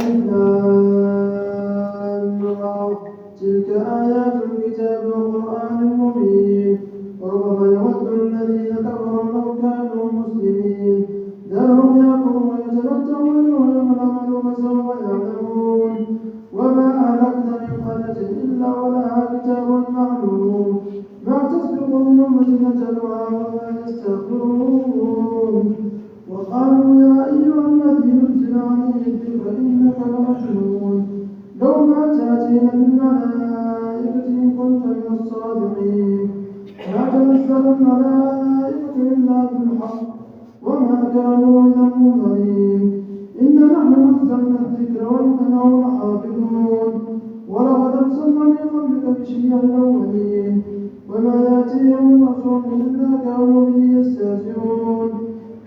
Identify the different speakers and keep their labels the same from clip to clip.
Speaker 1: ألف لام را تلك آيات الكتاب وقرآن مبين وربما يود الذين كفروا لو كانوا مسلمين ذرهم يأكلوا ويتمتعوا ويلههم الأمل فسوف يعلمون وما أهلكنا من قرية إلا ولها كتاب معلوم ما تسبق من أمة أجلها وما يستغفرون وقالوا يا أيها الذي نزل عليه الذكر إنك لمجنون لو ما تأتينا بالملائكة إن كنت من الصادقين ما تنزل الملائكة إلا بالحق وما كانوا من المنظرين إنا نحن نزلنا الذكر وإنا له لحافظون ولقد أرسلنا من قبلك بشير الأولين وما يأتيهم من رسول إلا كانوا به يستهزئون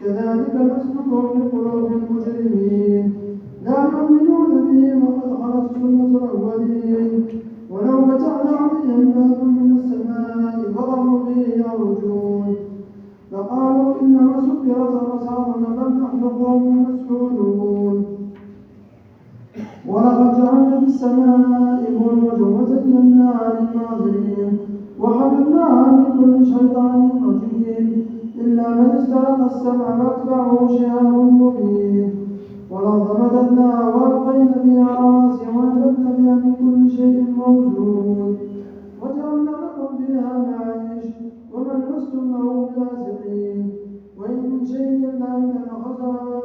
Speaker 1: كذلك نسلكه في قلوب المجرمين لا يؤمنون به وقد خلت سنة الأولين ولو فتحنا عليهم بابا من السماء فظلوا به يعرجون فقالوا إنما سكرت أبصارنا بل نحن قوم مسحورون ولقد جعلنا في السماء بروجا وزيناها للناظرين وحفظناها من كل شيطان رجيم إلا من استرق السمع فاتبعه شهاب مبين والأرض مددناها وألقينا فيها رواسي وأنبتنا فيها من كل شيء موزون وجعلنا لكم فيها معايش ومن لستم له برازقين وإن من شيء إلا عندنا خزائنه